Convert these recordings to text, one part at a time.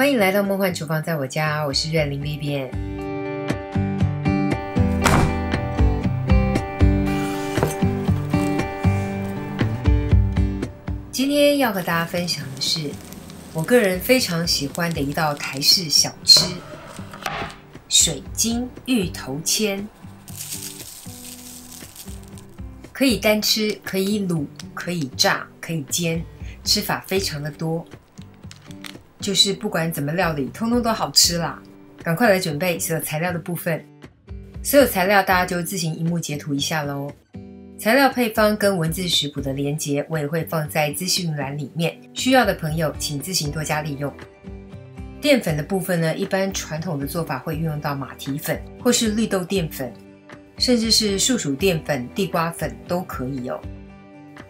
欢迎来到梦幻厨房，在我家，我是苑林 Vivian。今天要和大家分享的是我个人非常喜欢的一道台式小吃——水晶芋头签。可以单吃，可以卤，可以炸，可以煎，吃法非常的多。就是不管怎么料理，通通都好吃啦！赶快来准备所有材料的部分。所有材料大家就自行荧幕截图一下咯。材料配方跟文字食谱的连结我也会放在资讯栏里面，需要的朋友请自行多加利用。淀粉的部分呢，一般传统的做法会运用到马蹄粉或是绿豆淀粉，甚至是树薯淀粉、地瓜粉都可以哦。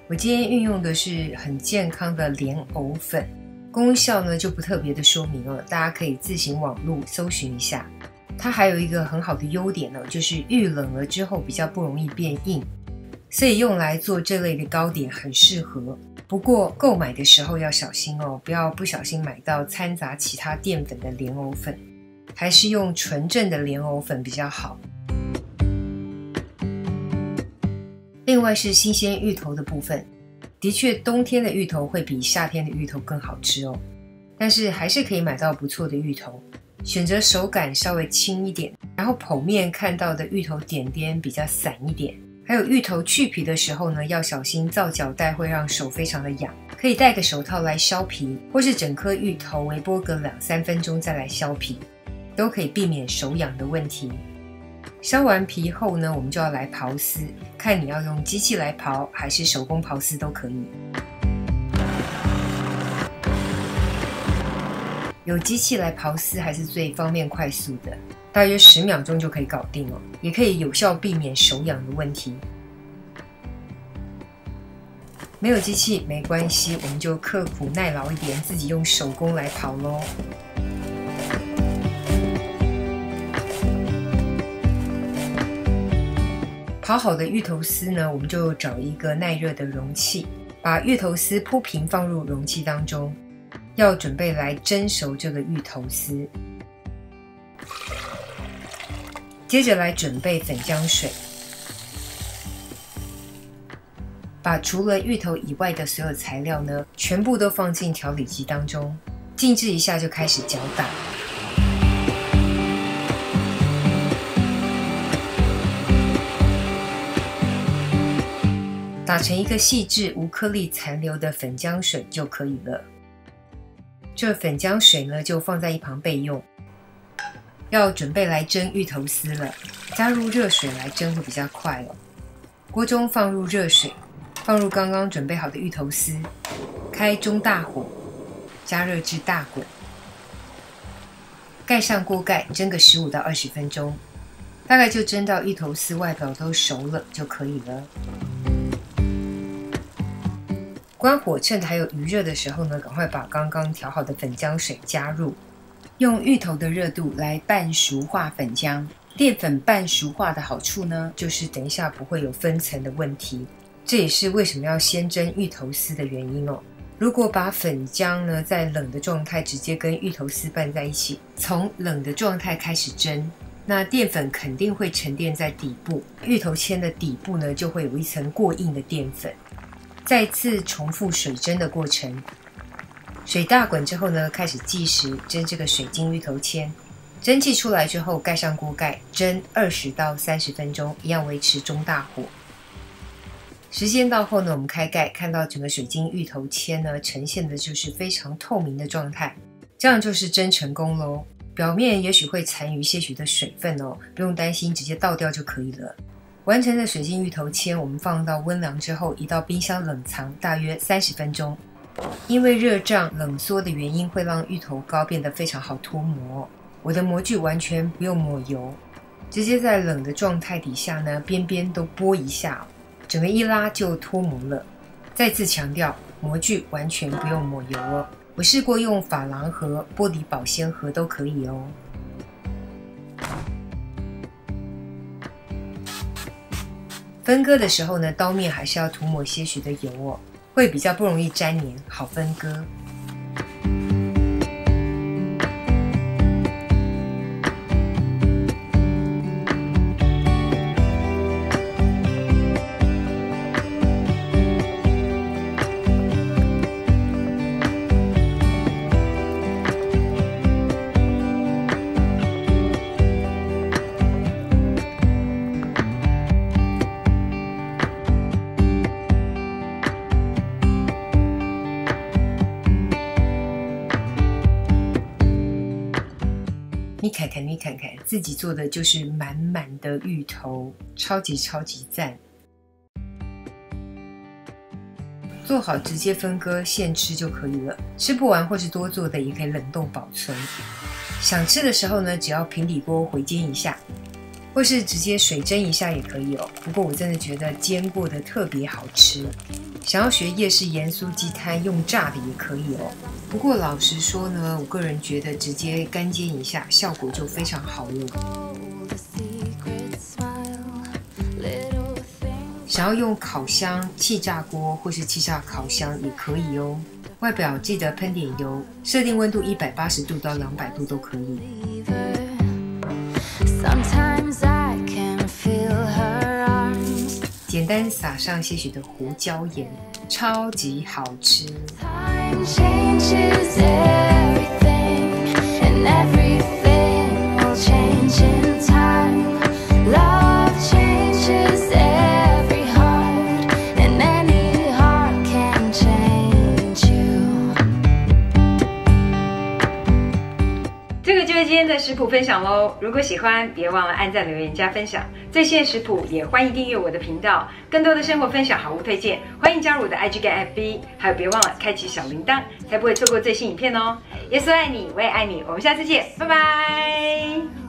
我今天运用的是很健康的莲藕粉，功效呢就不特别的说明了，大家可以自行网络搜寻一下。它还有一个很好的优点呢，就是遇冷了之后比较不容易变硬，所以用来做这类的糕点很适合。不过购买的时候要小心哦，不要不小心买到掺杂其他淀粉的莲藕粉，还是用纯正的莲藕粉比较好。另外是新鲜芋头的部分，的确冬天的芋头会比夏天的芋头更好吃哦，但是还是可以买到不错的芋头，选择手感稍微轻一点，然后剖面看到的芋头点点比较散一点。还有芋头去皮的时候呢，要小心皂角带会让手非常的痒，可以戴个手套来削皮，或是整颗芋头微波个2-3分钟再来削皮，都可以避免手痒的问题。削完皮后呢，我们就要来刨丝，看你要用机器来刨还是手工刨丝都可以。有机器来刨丝还是最方便快速的，大约10秒钟就可以搞定了，也可以有效避免手痒的问题。没有机器没关系，我们就刻苦耐劳一点，自己用手工来刨咯。刨好的芋头丝呢，我们就找一个耐热的容器，把芋头丝铺平放入容器当中，要准备来蒸熟这个芋头丝。接着来准备粉浆水，把除了芋头以外的所有材料呢，全部都放进调理机当中，静置一下就开始搅打。打成一个细致无颗粒残留的粉浆水就可以了。这粉浆水呢，就放在一旁备用。要准备来蒸芋头丝了，加入热水来蒸会比较快哦。锅中放入热水，放入刚刚准备好的芋头丝，开中大火，加热至大滚，盖上锅盖蒸个15到20分钟，大概就蒸到芋头丝外表都熟了就可以了。关火，趁还有余热的时候呢，赶快把刚刚调好的粉浆水加入，用芋头的热度来半熟化粉浆。淀粉半熟化的好处呢，就是等一下不会有分层的问题，这也是为什么要先蒸芋头丝的原因哦。如果把粉浆呢在冷的状态直接跟芋头丝拌在一起，从冷的状态开始蒸，那淀粉肯定会沉淀在底部，芋头签的底部呢就会有一层过硬的淀粉。再次重复水蒸的过程，水大滚之后呢，开始计时蒸这个水晶芋头签。蒸汽出来之后，盖上锅盖，蒸20到30分钟，一样维持中大火。时间到后呢，我们开盖，看到整个水晶芋头签呢，呈现的就是非常透明的状态，这样就是蒸成功咯。表面也许会残余些许的水分哦，不用担心，直接倒掉就可以了。完成的水晶芋头签，我们放到温凉之后，移到冰箱冷藏大约30分钟。因为热胀冷缩的原因，会让芋头糕变得非常好脱模。我的模具完全不用抹油，直接在冷的状态底下呢，边边都拨一下，整个一拉就脱模了。再次强调，模具完全不用抹油哦。我试过用珐琅盒、玻璃保鲜盒都可以哦。分割的时候呢，刀面还是要涂抹些许的油哦，会比较不容易粘黏，好分割。你看看，你看看，自己做的就是满满的芋头，超级超级赞。做好直接分割现吃就可以了，吃不完或是多做的也可以冷冻保存。想吃的时候呢，只要平底锅回煎一下，或是直接水蒸一下也可以哦。不过我真的觉得煎过的特别好吃。想要学夜市盐酥鸡摊用炸的也可以哦。不过老实说呢，我个人觉得直接干煎一下效果就非常好了。想要用烤箱、气炸锅或是气炸烤箱也可以哦。外表记得喷点油，设定温度180度到200度都可以。简单撒上些许的胡椒盐，超级好吃。这个就是今天的食谱分享喽！如果喜欢，别忘了按赞、留言、加分享。最新的食谱也欢迎订阅我的频道，更多的生活分享、好物推荐，欢迎加入我的 IG 跟 FB， 还有别忘了开启小铃铛，才不会错过最新影片哦！耶稣爱你，我也爱你，我们下次见，拜拜。